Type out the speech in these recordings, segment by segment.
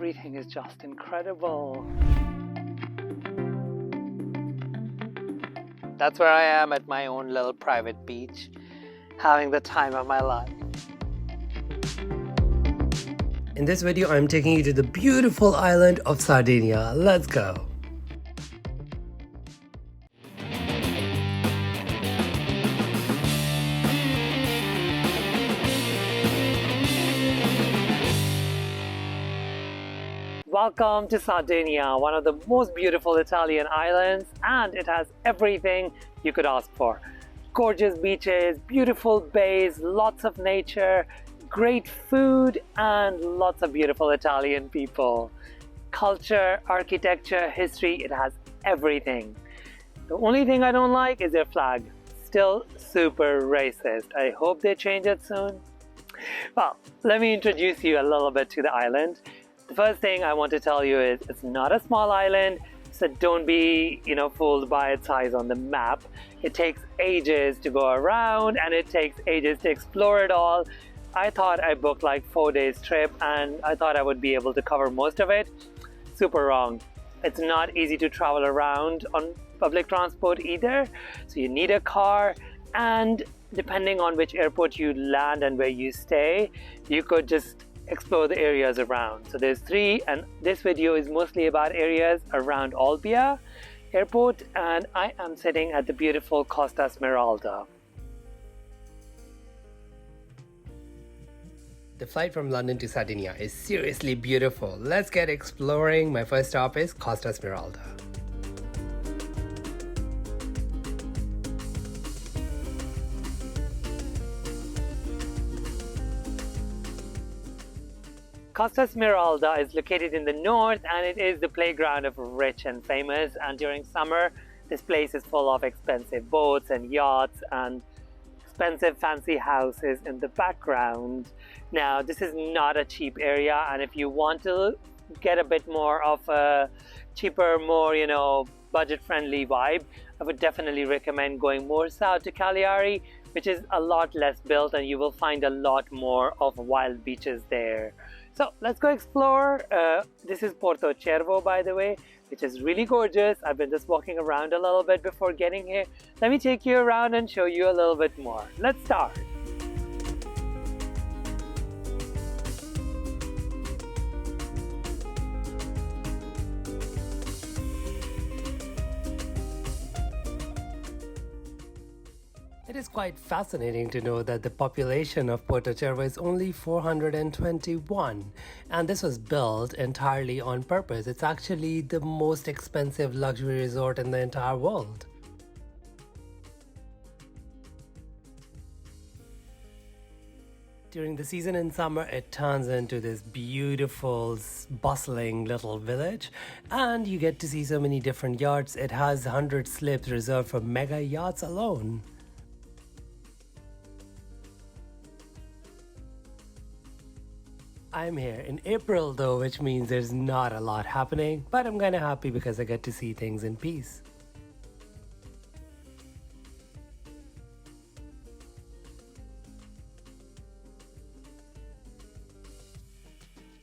everything is just incredible. That's where I am at my own little private beach, having the time of my life. In this video, I'm taking you to the beautiful island of Sardinia. Let's go. Welcome to Sardinia, one of the most beautiful Italian islands, and it has everything you could ask for. Gorgeous beaches, beautiful bays, lots of nature, great food, and lots of beautiful Italian people. Culture, architecture, history, it has everything. The only thing I don't like is their flag. Still super racist. I hope they change it soon. Well, let me introduce you a little bit to the island. The first thing I want to tell you is it's not a small island, so don't be, fooled by its size on the map. It takes ages to go around and it takes ages to explore it all. I thought I booked like 4 days trip and I thought I would be able to cover most of it. Super wrong. It's not easy to travel around on public transport either. So you need a car, and depending on which airport you land and where you stay, you could just explore the areas around. So there's 3, and this video is mostly about areas around Olbia airport, and I am sitting at the beautiful Costa Smeralda. The flight from London to Sardinia is seriously beautiful. Let's get exploring. My first stop is Costa Smeralda. Costa Smeralda is located in the north, and it is the playground of rich and famous, and during summer this place is full of expensive boats and yachts and expensive fancy houses in the background. Now this is not a cheap area, and if you want to get a bit more of a cheaper, more budget friendly vibe, I would definitely recommend going more south to Cagliari, which is a lot less built, and you will find a lot more of wild beaches there. So let's go explore. This is Porto Cervo, by the way, which is really gorgeous. I've been just walking around a little bit before getting here. Let me take you around and show you a little bit more. Let's start. It is quite fascinating to know that the population of Porto Cervo is only 421, and this was built entirely on purpose. It's actually the most expensive luxury resort in the entire world. During the season in summer, it turns into this beautiful, bustling little village, and you get to see so many different yachts. It has 100 slips reserved for mega yachts alone. I'm here in April though, which means there's not a lot happening, but I'm kinda happy because I get to see things in peace.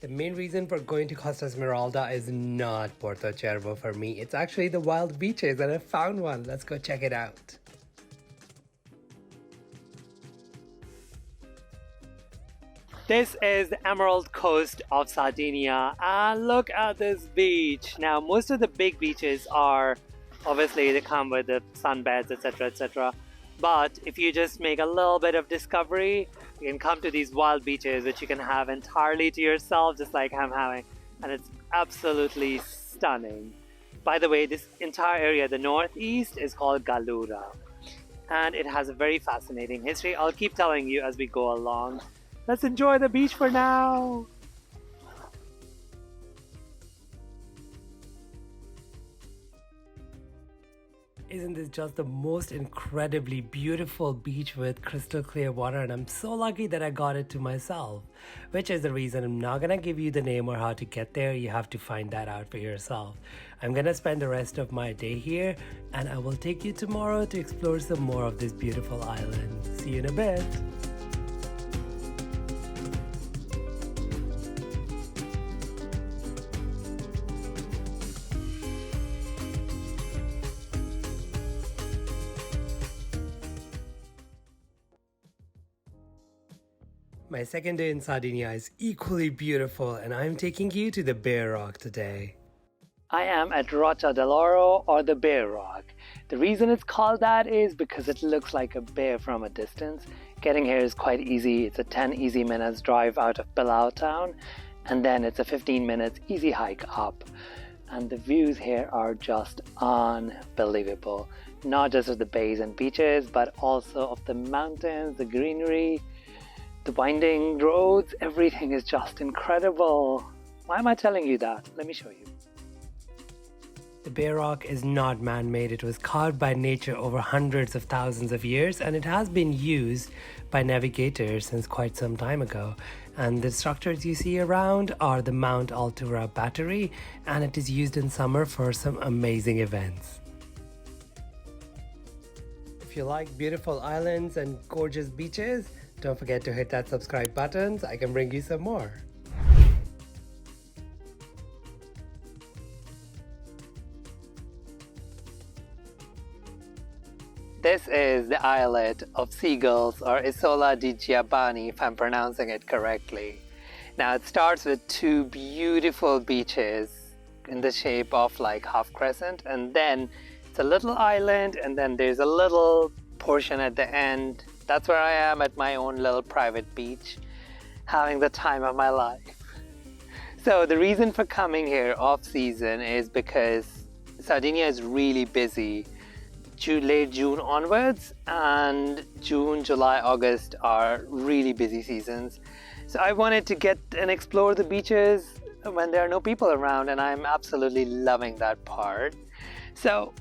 The main reason for going to Costa Smeralda is not Porto Cervo for me. It's actually the wild beaches, and I found one. Let's go check it out. This is the Emerald Coast of Sardinia, and look at this beach. Now, most of the big beaches are, obviously they come with the sunbeds, etc, etc. But if you just make a little bit of discovery, you can come to these wild beaches, which you can have entirely to yourself, just like I'm having, and it's absolutely stunning. By the way, this entire area, the northeast, is called Gallura, and it has a very fascinating history. I'll keep telling you as we go along. Let's enjoy the beach for now. Isn't this just the most incredibly beautiful beach with crystal clear water, and I'm so lucky that I got it to myself, which is the reason I'm not gonna give you the name or how to get there. You have to find that out for yourself. I'm gonna spend the rest of my day here, and I will take you tomorrow to explore some more of this beautiful island. See you in a bit. My second day in Sardinia is equally beautiful, and I'm taking you to the Bear Rock today. I am at Roccia dell'Oro, or the Bear Rock. The reason it's called that is because it looks like a bear from a distance. Getting here is quite easy. It's a 10 easy minutes drive out of Bilbao town, and then it's a 15 minutes easy hike up. And the views here are just unbelievable. Not just of the bays and beaches, but also of the mountains, the greenery, the winding roads. Everything is just incredible. Why am I telling you that? Let me show you. The Bear Rock is not man-made. It was carved by nature over hundreds of thousands of years, and it has been used by navigators since quite some time ago. And the structures you see around are the Mount Altura battery, and it is used in summer for some amazing events. If you like beautiful islands and gorgeous beaches, don't forget to hit that subscribe button so I can bring you some more. This is the islet of seagulls, or Isola di Giabani, if I'm pronouncing it correctly. Now it starts with two beautiful beaches in the shape of like half crescent, and then it's a little island, and then there's a little portion at the end. That's where I am at my own little private beach, having the time of my life. So the reason for coming here off season is because Sardinia is really busy. Late June onwards, and June, July, August are really busy seasons. So I wanted to get and explore the beaches when there are no people around, and I'm absolutely loving that part. So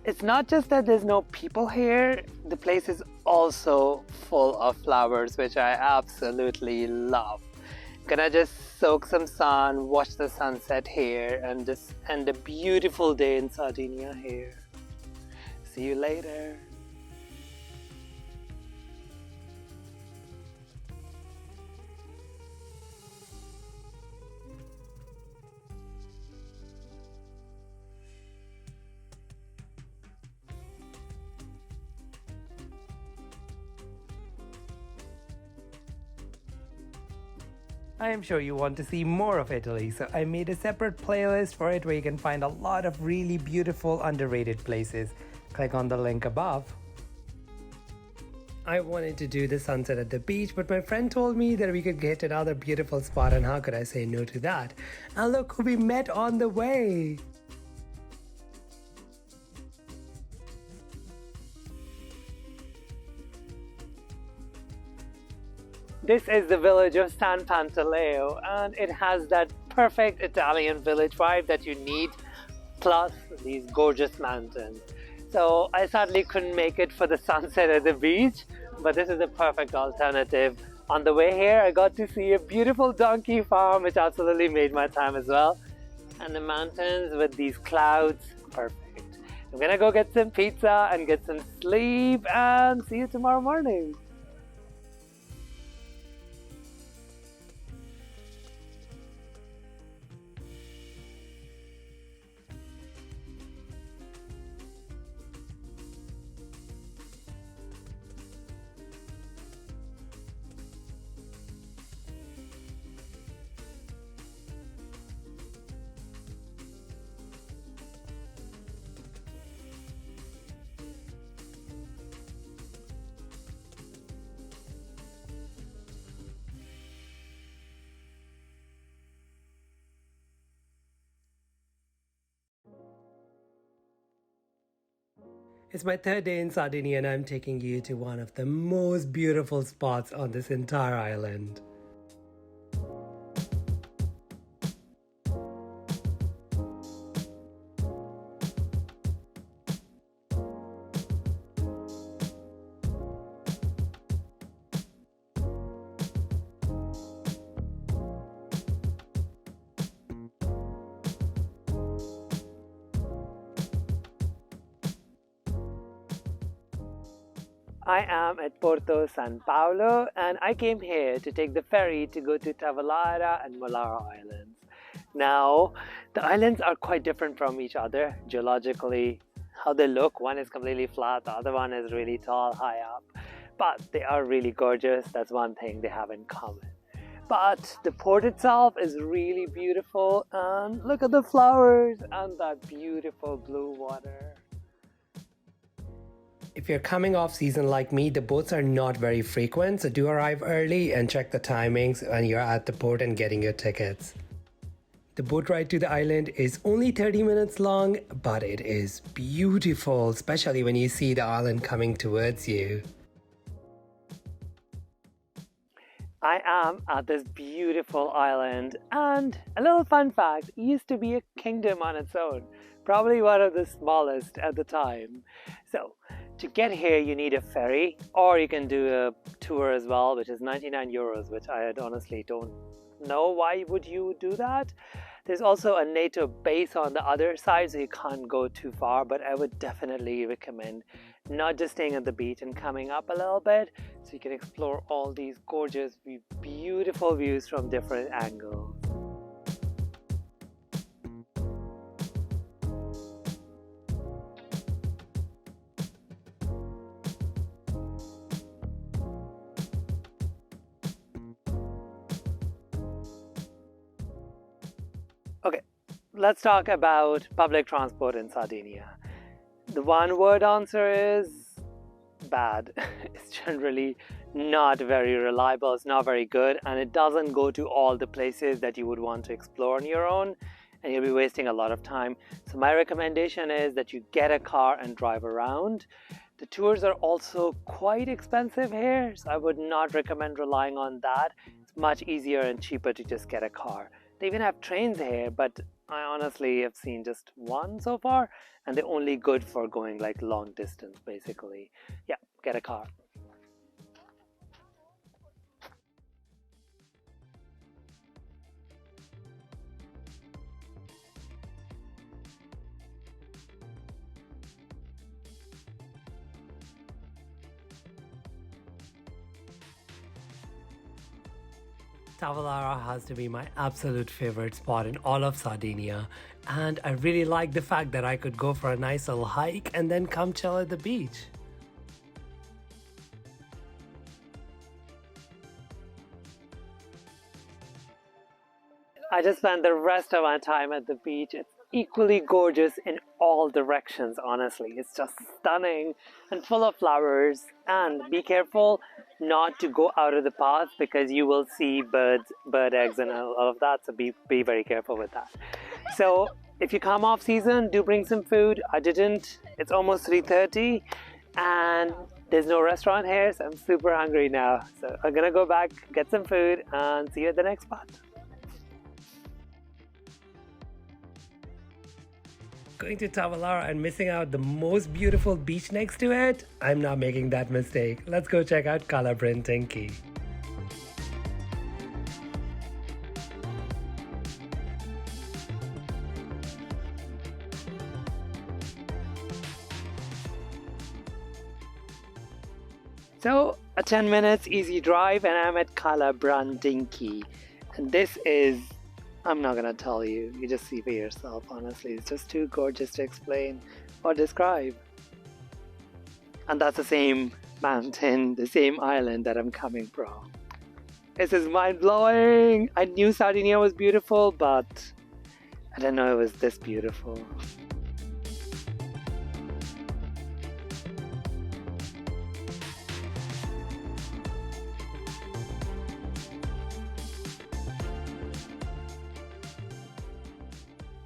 it's not just that there's no people here, the place is also full of flowers, which I absolutely love. Gonna just soak some sun, watch the sunset here, and just end a beautiful day in Sardinia here. See you later. I am sure you want to see more of Italy, so I made a separate playlist for it where you can find a lot of really beautiful, underrated places. Click on the link above. I wanted to do the sunset at the beach, but my friend told me that we could get another beautiful spot, and how could I say no to that? And look who we met on the way! This is the village of San Pantaleo, and it has that perfect Italian village vibe that you need, plus these gorgeous mountains. So I sadly couldn't make it for the sunset at the beach, but this is the perfect alternative. On the way here, I got to see a beautiful donkey farm, which absolutely made my time as well. And the mountains with these clouds, perfect. I'm gonna go get some pizza and get some sleep, and see you tomorrow morning. It's my third day in Sardinia, and I'm taking you to one of the most beautiful spots on this entire island. I am at Porto San Paolo, and I came here to take the ferry to go to Tavolara and Molara Islands. Now, the islands are quite different from each other geologically. How they look, one is completely flat, the other one is really tall, high up. but they are really gorgeous. That's one thing they have in common. But the port itself is really beautiful, and look at the flowers and that beautiful blue water. If you're coming off season like me, the boats are not very frequent, so do arrive early and check the timings when you're at the port and getting your tickets. The boat ride to the island is only 30 minutes long, but it is beautiful, especially when you see the island coming towards you. I am at this beautiful island, and a little fun fact, it used to be a kingdom on its own, probably one of the smallest at the time. So to get here you need a ferry, or you can do a tour as well, which is 99 euros, which I honestly don't know why would you do that. There's also a NATO base on the other side, so you can't go too far, but I would definitely recommend not just staying at the beach and coming up a little bit, so you can explore all these gorgeous, beautiful views from different angles. Okay, let's talk about public transport in Sardinia. The one word answer is bad. It's generally not very reliable, it's not very good, and it doesn't go to all the places that you would want to explore on your own, and you'll be wasting a lot of time. So my recommendation is that you get a car and drive around. The tours are also quite expensive here, so I would not recommend relying on that. It's much easier and cheaper to just get a car. They even have trains here, but I honestly have seen just one so far, and they're only good for going like long distance basically. Yeah, get a car. Tavolara has to be my absolute favorite spot in all of Sardinia, and I really like the fact that I could go for a nice little hike and then come chill at the beach. I just spent the rest of my time at the beach. It's equally gorgeous in all directions, honestly. It's just stunning and full of flowers. And be careful not to go out of the path because you will see birds, bird eggs and all of that. So be very careful with that. So if you come off season, do bring some food. I didn't. It's almost 3:30 and there's no restaurant here, so I'm super hungry now. So I'm gonna go back, get some food, and see you at the next spot. Going to Tavolara and missing out the most beautiful beach next to it? I'm not making that mistake. Let's go check out Cala Breathtaking. So a 10 minutes easy drive and I'm at Cala Breathtaking. And this is, I'm not gonna tell you, you just see for yourself, honestly. It's just too gorgeous to explain or describe. And that's the same mountain, the same island that I'm coming from. This is mind-blowing! I knew Sardinia was beautiful, but I didn't know it was this beautiful.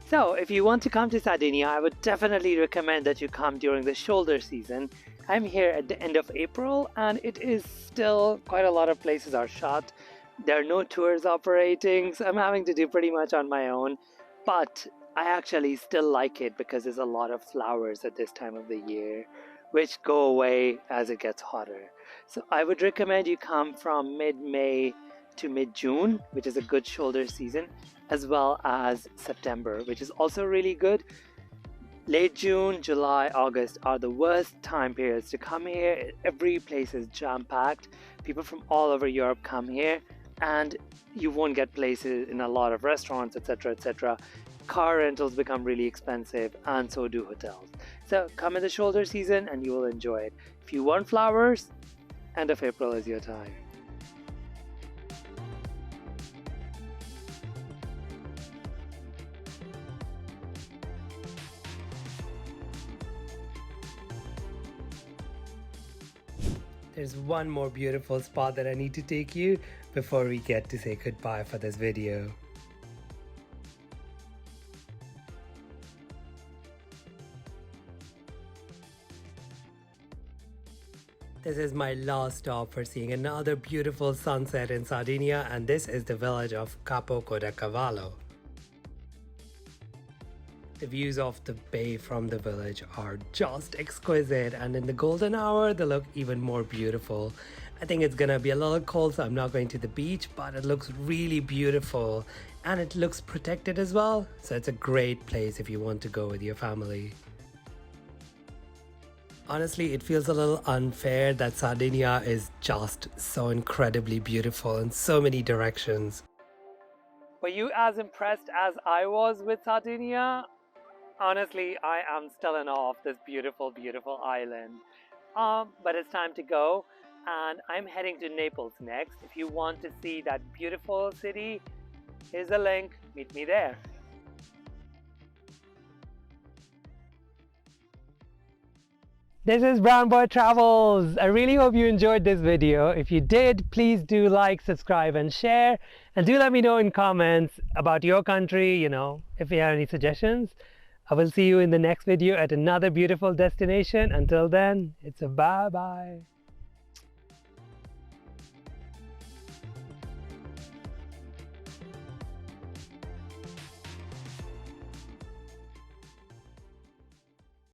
So if you want to come to Sardinia, I would definitely recommend that you come during the shoulder season. I'm here at the end of April and it is still quite a lot of places are shut. There are no tours operating, so I'm having to do pretty much on my own. But I actually still like it because there's a lot of flowers at this time of the year, which go away as it gets hotter. So I would recommend you come from mid-May to mid-June, which is a good shoulder season, as well as September, which is also really good. Late June, July, August are the worst time periods to come here. Every place is jam-packed. People from all over Europe come here and you won't get places in a lot of restaurants, etc., etc. Car rentals become really expensive and so do hotels. So come in the shoulder season and you will enjoy it. If you want flowers, End of April is your time. There's one more beautiful spot that I need to take you before we get to say goodbye for this video. This is my last stop for seeing another beautiful sunset in Sardinia, and this is the village of Cavallo. The views of the bay from the village are just exquisite, and in the golden hour they look even more beautiful. I think it's gonna be a little cold, so I'm not going to the beach, but it looks really beautiful and it looks protected as well, so it's a great place if you want to go with your family. Honestly, it feels a little unfair that Sardinia is just so incredibly beautiful in so many directions. Were you as impressed as I was with Sardinia? Honestly, I am still in awe of this beautiful, beautiful island. But it's time to go, and I'm heading to Naples next. If you want to see that beautiful city, here's a link. Meet me there. This is Brown Boy Travels. I really hope you enjoyed this video. If you did, please do like, subscribe and share. And do let me know in comments about your country, if you have any suggestions. I will see you in the next video at another beautiful destination. Until then, it's a bye-bye.